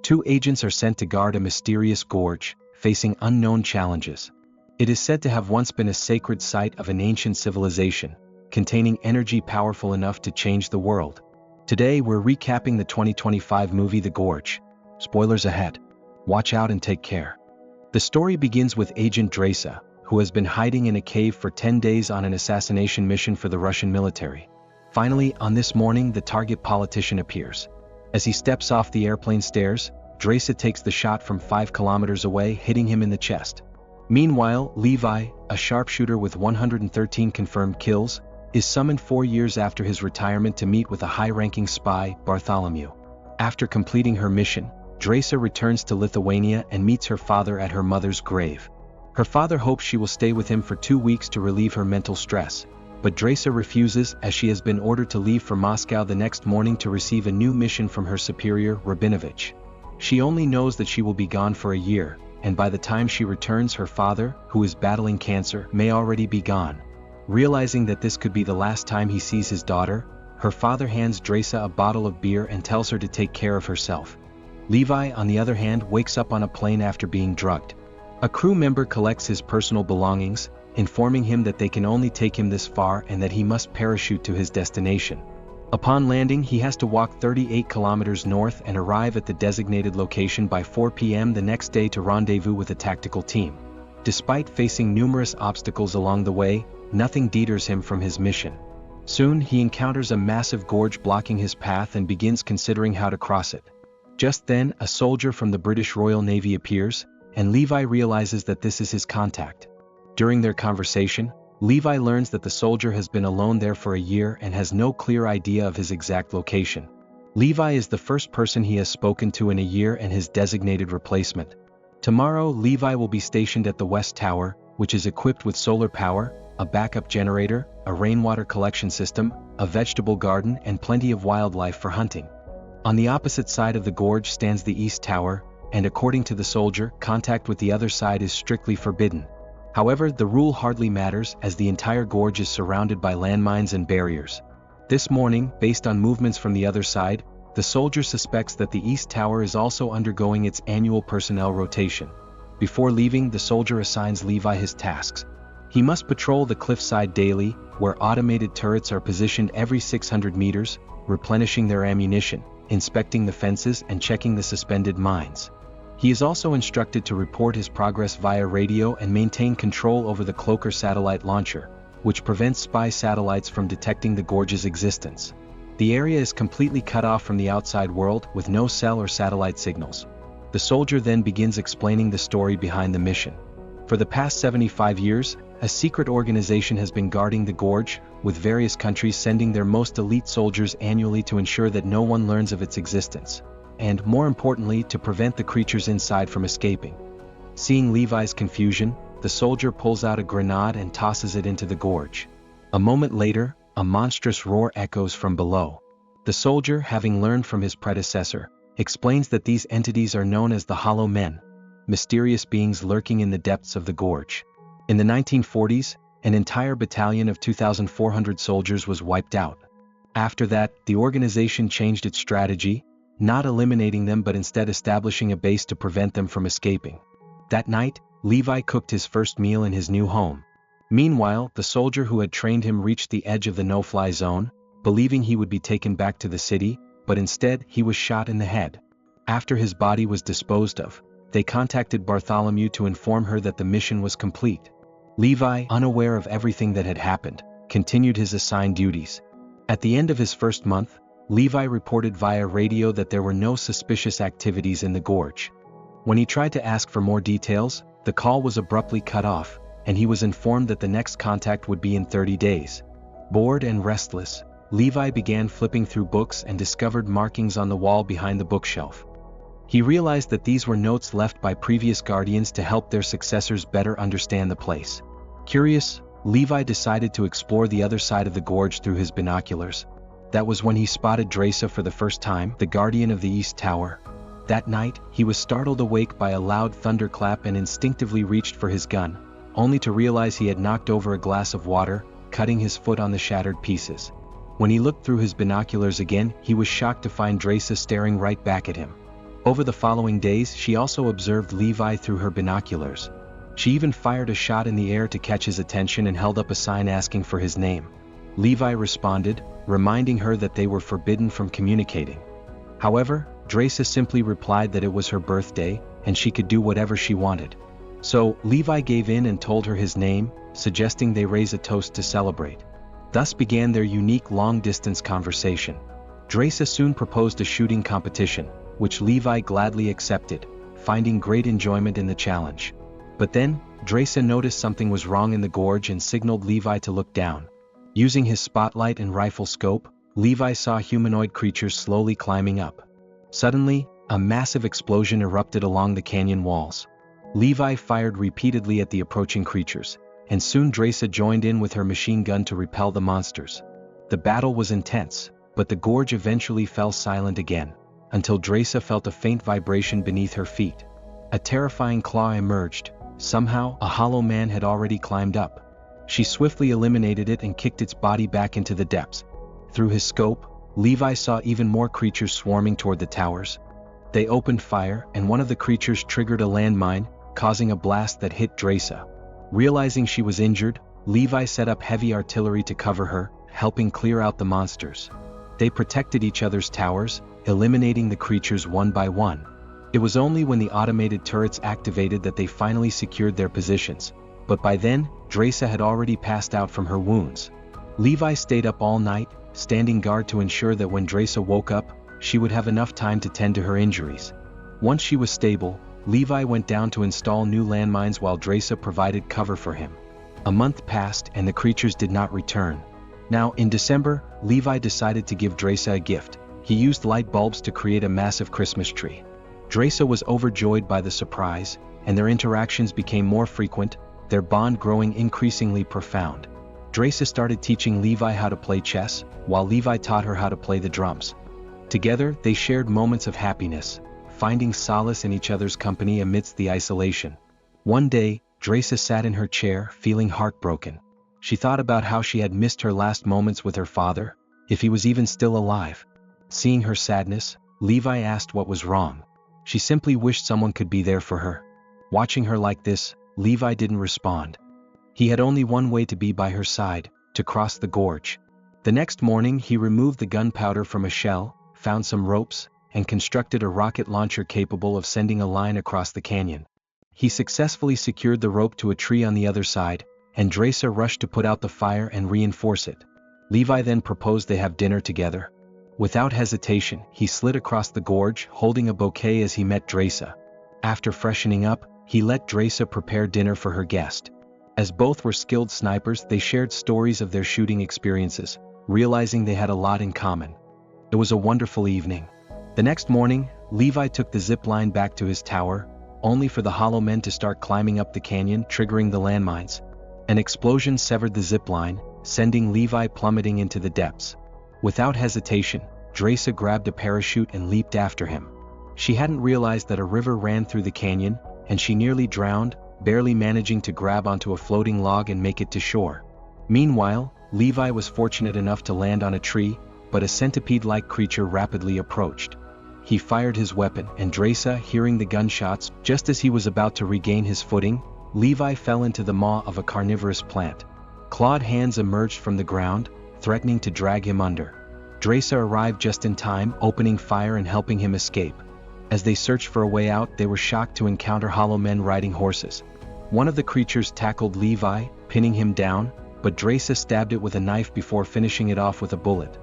Two agents are sent to guard a mysterious gorge, facing unknown challenges. It is said to have once been a sacred site of an ancient civilization, containing energy powerful enough to change the world. Today we're recapping the 2025 movie The Gorge. Spoilers ahead. Watch out and take care. The story begins with Agent Dresa, who has been hiding in a cave for 10 days on an assassination mission for the Russian military. Finally, on this morning, the target politician appears. As he steps off the airplane stairs, Dresa takes the shot from 5 kilometers away, hitting him in the chest. Meanwhile, Levi, a sharpshooter with 113 confirmed kills, is summoned 4 years after his retirement to meet with a high-ranking spy, Bartholomew. After completing her mission, Dresa returns to Lithuania and meets her father at her mother's grave. Her father hopes she will stay with him for 2 weeks to relieve her mental stress, but Dresa refuses as she has been ordered to leave for Moscow the next morning to receive a new mission from her superior, Rabinovich. She only knows that she will be gone for a year, and by the time she returns, her father, who is battling cancer, may already be gone. Realizing that this could be the last time he sees his daughter, her father hands Dresa a bottle of beer and tells her to take care of herself. Levi, on the other hand, wakes up on a plane after being drugged. A crew member collects his personal belongings, informing him that they can only take him this far and that he must parachute to his destination. Upon landing, he has to walk 38 kilometers north and arrive at the designated location by 4 p.m. the next day to rendezvous with a tactical team. Despite facing numerous obstacles along the way, nothing deters him from his mission. Soon, he encounters a massive gorge blocking his path and begins considering how to cross it. Just then, a soldier from the British Royal Navy appears, and Levi realizes that this is his contact. During their conversation, Levi learns that the soldier has been alone there for a year and has no clear idea of his exact location. Levi is the first person he has spoken to in a year and his designated replacement. Tomorrow, Levi will be stationed at the West Tower, which is equipped with solar power, a backup generator, a rainwater collection system, a vegetable garden, and plenty of wildlife for hunting. On the opposite side of the gorge stands the East Tower, and according to the soldier, contact with the other side is strictly forbidden. However, the rule hardly matters as the entire gorge is surrounded by landmines and barriers. This morning, based on movements from the other side, the soldier suspects that the East Tower is also undergoing its annual personnel rotation. Before leaving, the soldier assigns Levi his tasks. He must patrol the cliffside daily, where automated turrets are positioned every 600 meters, replenishing their ammunition, inspecting the fences and checking the suspended mines. He is also instructed to report his progress via radio and maintain control over the Cloaker satellite launcher, which prevents spy satellites from detecting the gorge's existence. The area is completely cut off from the outside world with no cell or satellite signals. The soldier then begins explaining the story behind the mission. For the past 75 years, a secret organization has been guarding the gorge, with various countries sending their most elite soldiers annually to ensure that no one learns of its existence, and, more importantly, to prevent the creatures inside from escaping. Seeing Levi's confusion, the soldier pulls out a grenade and tosses it into the gorge. A moment later, a monstrous roar echoes from below. The soldier, having learned from his predecessor, explains that these entities are known as the Hollow Men, mysterious beings lurking in the depths of the gorge. In the 1940s, an entire battalion of 2,400 soldiers was wiped out. After that, the organization changed its strategy, not eliminating them but instead establishing a base to prevent them from escaping. That night, Levi cooked his first meal in his new home. Meanwhile, the soldier who had trained him reached the edge of the no-fly zone, believing he would be taken back to the city, but instead he was shot in the head. After his body was disposed of, they contacted Bartholomew to inform her that the mission was complete. Levi, unaware of everything that had happened, continued his assigned duties. At the end of his first month, Levi reported via radio that there were no suspicious activities in the gorge. When he tried to ask for more details, the call was abruptly cut off, and he was informed that the next contact would be in 30 days. Bored and restless, Levi began flipping through books and discovered markings on the wall behind the bookshelf. He realized that these were notes left by previous guardians to help their successors better understand the place. Curious, Levi decided to explore the other side of the gorge through his binoculars. That was when he spotted Dresa for the first time, the guardian of the East Tower. That night, he was startled awake by a loud thunderclap and instinctively reached for his gun, only to realize he had knocked over a glass of water, cutting his foot on the shattered pieces. When he looked through his binoculars again, he was shocked to find Dresa staring right back at him. Over the following days, she also observed Levi through her binoculars. She even fired a shot in the air to catch his attention and held up a sign asking for his name. Levi responded, reminding her that they were forbidden from communicating. However, Dresa simply replied that it was her birthday, and she could do whatever she wanted. So, Levi gave in and told her his name, suggesting they raise a toast to celebrate. Thus began their unique long-distance conversation. Dresa soon proposed a shooting competition, which Levi gladly accepted, finding great enjoyment in the challenge. But then, Dresa noticed something was wrong in the gorge and signaled Levi to look down. Using his spotlight and rifle scope, Levi saw humanoid creatures slowly climbing up. Suddenly, a massive explosion erupted along the canyon walls. Levi fired repeatedly at the approaching creatures, and soon Dresa joined in with her machine gun to repel the monsters. The battle was intense, but the gorge eventually fell silent again, until Dresa felt a faint vibration beneath her feet. A terrifying claw emerged. Somehow, a hollow man had already climbed up. She swiftly eliminated it and kicked its body back into the depths. Through his scope, Levi saw even more creatures swarming toward the towers. They opened fire, and one of the creatures triggered a landmine, causing a blast that hit Dresa. Realizing she was injured, Levi set up heavy artillery to cover her, helping clear out the monsters. They protected each other's towers, eliminating the creatures one by one. It was only when the automated turrets activated that they finally secured their positions, but by then, Dresa had already passed out from her wounds. Levi stayed up all night, standing guard to ensure that when Dresa woke up, she would have enough time to tend to her injuries. Once she was stable, Levi went down to install new landmines while Dresa provided cover for him. A month passed and the creatures did not return. Now, in December, Levi decided to give Dresa a gift. He used light bulbs to create a massive Christmas tree. Dresa was overjoyed by the surprise, and their interactions became more frequent, their bond growing increasingly profound. Dresa started teaching Levi how to play chess, while Levi taught her how to play the drums. Together, they shared moments of happiness, finding solace in each other's company amidst the isolation. One day, Dresa sat in her chair, feeling heartbroken. She thought about how she had missed her last moments with her father, if he was even still alive. Seeing her sadness, Levi asked what was wrong. She simply wished someone could be there for her. Watching her like this, Levi didn't respond. He had only one way to be by her side, to cross the gorge. The next morning, he removed the gunpowder from a shell, found some ropes, and constructed a rocket launcher capable of sending a line across the canyon. He successfully secured the rope to a tree on the other side, and Dresa rushed to put out the fire and reinforce it. Levi then proposed they have dinner together. Without hesitation, he slid across the gorge, holding a bouquet as he met Dresa. After freshening up, he let Dresa prepare dinner for her guest. As both were skilled snipers, they shared stories of their shooting experiences, realizing they had a lot in common. It was a wonderful evening. The next morning, Levi took the zip line back to his tower, only for the hollow men to start climbing up the canyon, triggering the landmines. An explosion severed the zip line, sending Levi plummeting into the depths. Without hesitation, Dresa grabbed a parachute and leaped after him. She hadn't realized that a river ran through the canyon, and she nearly drowned, barely managing to grab onto a floating log and make it to shore. Meanwhile, Levi was fortunate enough to land on a tree, but a centipede-like creature rapidly approached. He fired his weapon, and Dresa, hearing the gunshots, just as he was about to regain his footing, Levi fell into the maw of a carnivorous plant. Clawed hands emerged from the ground, threatening to drag him under. Dresa arrived just in time, opening fire and helping him escape. As they searched for a way out, they were shocked to encounter hollow men riding horses. One of the creatures tackled Levi, pinning him down, but Dresa stabbed it with a knife before finishing it off with a bullet.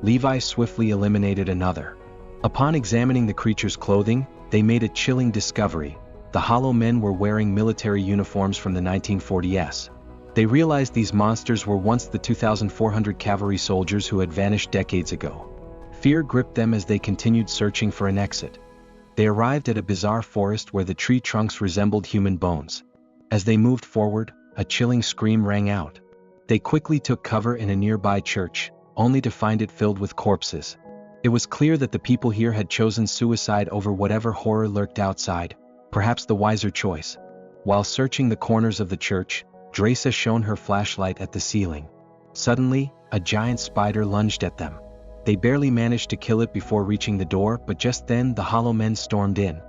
Levi swiftly eliminated another. Upon examining the creature's clothing, they made a chilling discovery. The hollow men were wearing military uniforms from the 1940s. They realized these monsters were once the 2,400 cavalry soldiers who had vanished decades ago. Fear gripped them as they continued searching for an exit. They arrived at a bizarre forest where the tree trunks resembled human bones. As they moved forward, a chilling scream rang out. They quickly took cover in a nearby church, only to find it filled with corpses. It was clear that the people here had chosen suicide over whatever horror lurked outside, perhaps the wiser choice. While searching the corners of the church, Dresa shone her flashlight at the ceiling. Suddenly, a giant spider lunged at them. They barely managed to kill it before reaching the door, but just then the Hollow Men stormed in.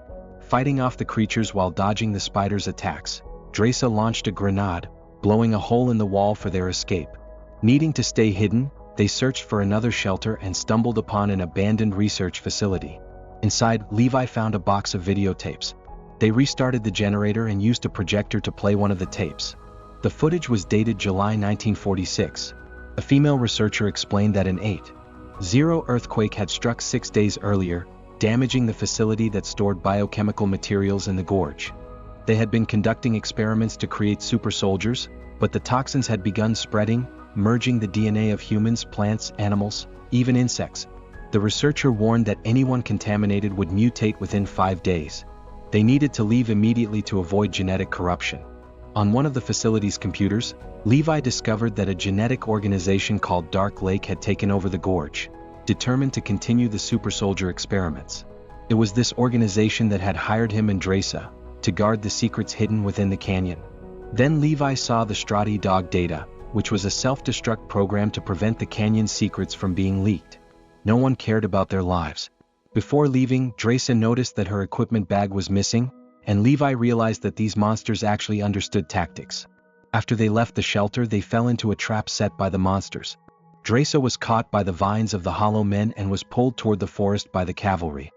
Fighting off the creatures while dodging the spiders' attacks, Dresa launched a grenade, blowing a hole in the wall for their escape. Needing to stay hidden, they searched for another shelter and stumbled upon an abandoned research facility. Inside, Levi found a box of videotapes. They restarted the generator and used a projector to play one of the tapes. The footage was dated July 1946. A female researcher explained that an 8.0 earthquake had struck 6 days earlier, damaging the facility that stored biochemical materials in the gorge. They had been conducting experiments to create super soldiers, but the toxins had begun spreading, merging the DNA of humans, plants, animals, even insects. The researcher warned that anyone contaminated would mutate within 5 days. They needed to leave immediately to avoid genetic corruption. On one of the facility's computers, Levi discovered that a genetic organization called Dark Lake had taken over the gorge, determined to continue the super soldier experiments. It was this organization that had hired him and Dresa to guard the secrets hidden within the canyon. Then Levi saw the Strati dog data, which was a self-destruct program to prevent the canyon's secrets from being leaked. No one cared about their lives. Before leaving, Dresa noticed that her equipment bag was missing, and Levi realized that these monsters actually understood tactics. After they left the shelter, they fell into a trap set by the monsters. Dresa was caught by the vines of the Hollow Men and was pulled toward the forest by the cavalry.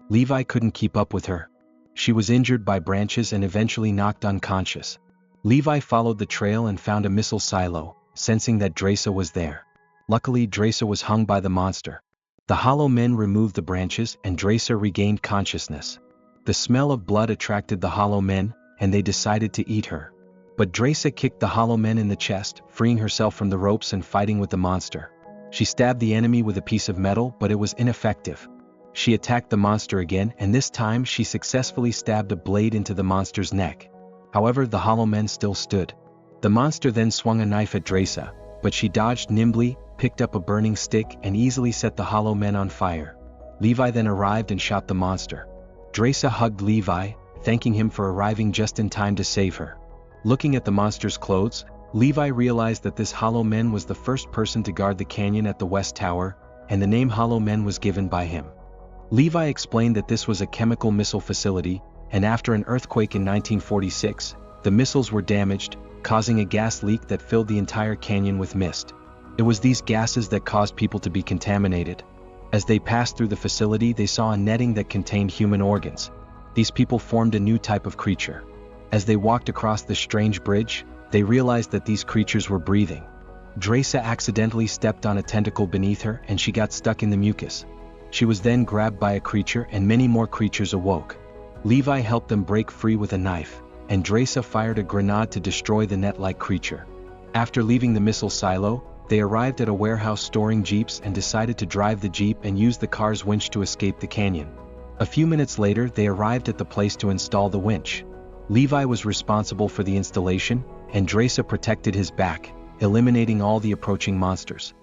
Levi couldn't keep up with her. She was injured by branches and eventually knocked unconscious. Levi followed the trail and found a missile silo, sensing that Dresa was there. Luckily, Dresa was hung by the monster. The Hollow Men removed the branches and Dresa regained consciousness. The smell of blood attracted the Hollow Men, and they decided to eat her. But Dresa kicked the Hollow Men in the chest, freeing herself from the ropes and fighting with the monster. She stabbed the enemy with a piece of metal, but it was ineffective. She attacked the monster again, and this time she successfully stabbed a blade into the monster's neck. However, the Hollow Men still stood. The monster then swung a knife at Dresa, but she dodged nimbly, picked up a burning stick, and easily set the Hollow Men on fire. Levi then arrived and shot the monster. Dresa hugged Levi, thanking him for arriving just in time to save her. Looking at the monster's clothes, Levi realized that this Hollow Men was the first person to guard the canyon at the West Tower, and the name Hollow Men was given by him. Levi explained that this was a chemical missile facility, and after an earthquake in 1946, the missiles were damaged, causing a gas leak that filled the entire canyon with mist. It was these gases that caused people to be contaminated. As they passed through the facility, they saw a netting that contained human organs. These people formed a new type of creature. As they walked across the strange bridge, they realized that these creatures were breathing. Dresa accidentally stepped on a tentacle beneath her and she got stuck in the mucus. She was then grabbed by a creature and many more creatures awoke. Levi helped them break free with a knife, and Dresa fired a grenade to destroy the net-like creature. After leaving the missile silo, they arrived at a warehouse storing jeeps and decided to drive the jeep and use the car's winch to escape the canyon. A few minutes later, they arrived at the place to install the winch. Levi was responsible for the installation, and Dresa protected his back, eliminating all the approaching monsters.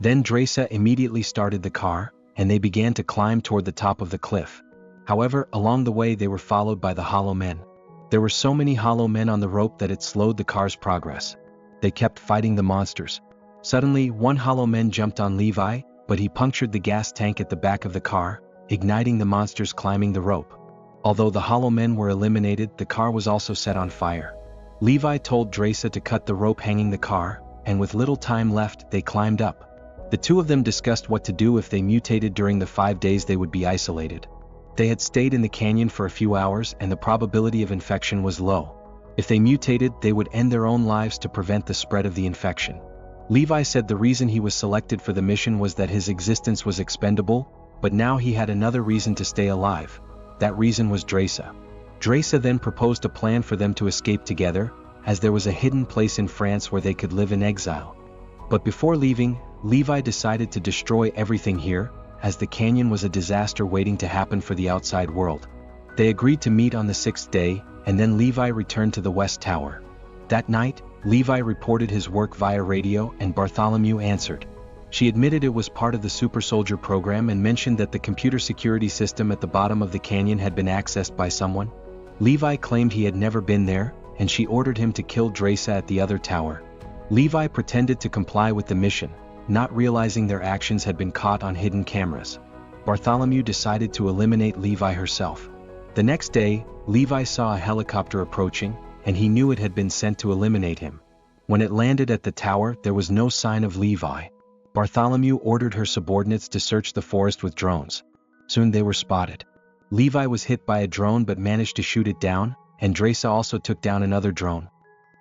Then Dresa immediately started the car, and they began to climb toward the top of the cliff. However, along the way they were followed by the Hollow Men. There were so many Hollow Men on the rope that it slowed the car's progress. They kept fighting the monsters. Suddenly, one Hollow Man jumped on Levi, but he punctured the gas tank at the back of the car, igniting the monsters climbing the rope. Although the Hollow Men were eliminated, the car was also set on fire. Levi told Dresa to cut the rope hanging the car, and with little time left, they climbed up. The two of them discussed what to do if they mutated during the 5 days they would be isolated. They had stayed in the canyon for a few hours and the probability of infection was low. If they mutated, they would end their own lives to prevent the spread of the infection. Levi said the reason he was selected for the mission was that his existence was expendable, but now he had another reason to stay alive. That reason was Dresa. Dresa then proposed a plan for them to escape together, as there was a hidden place in France where they could live in exile. But before leaving, Levi decided to destroy everything here, as the canyon was a disaster waiting to happen for the outside world. They agreed to meet on the 6th day, and then Levi returned to the West Tower. That night, Levi reported his work via radio and Bartholomew answered. She admitted it was part of the Super Soldier program and mentioned that the computer security system at the bottom of the canyon had been accessed by someone. Levi claimed he had never been there, and she ordered him to kill Dresa at the other tower. Levi pretended to comply with the mission, not realizing their actions had been caught on hidden cameras. Bartholomew decided to eliminate Levi herself. The next day, Levi saw a helicopter approaching, and he knew it had been sent to eliminate him. When it landed at the tower, there was no sign of Levi. Bartholomew ordered her subordinates to search the forest with drones. Soon they were spotted. Levi was hit by a drone but managed to shoot it down, and Dresa also took down another drone.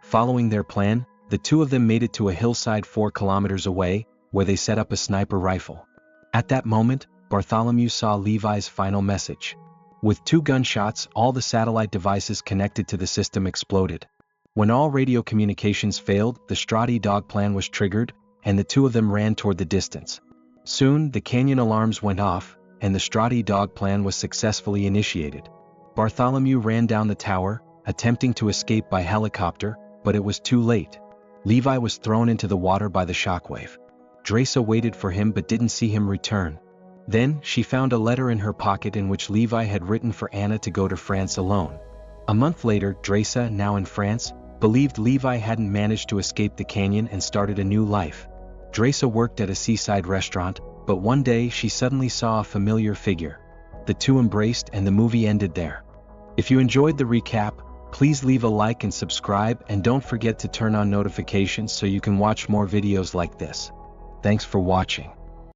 Following their plan, the two of them made it to a hillside 4 kilometers away, where they set up a sniper rifle. At that moment, Bartholomew saw Levi's final message. With 2 gunshots, all the satellite devices connected to the system exploded. When all radio communications failed, the Strati dog plan was triggered, and the two of them ran toward the distance. Soon, the canyon alarms went off, and the Strati dog plan was successfully initiated. Bartholomew ran down the tower, attempting to escape by helicopter, but it was too late. Levi was thrown into the water by the shockwave. Dresa waited for him but didn't see him return. Then, she found a letter in her pocket in which Levi had written for Anna to go to France alone. A month later, Dresa, now in France, believed Levi hadn't managed to escape the canyon and started a new life. Dresa worked at a seaside restaurant, but one day she suddenly saw a familiar figure. The two embraced and the movie ended there. If you enjoyed the recap, please leave a like and subscribe, and don't forget to turn on notifications so you can watch more videos like this. Thanks for watching.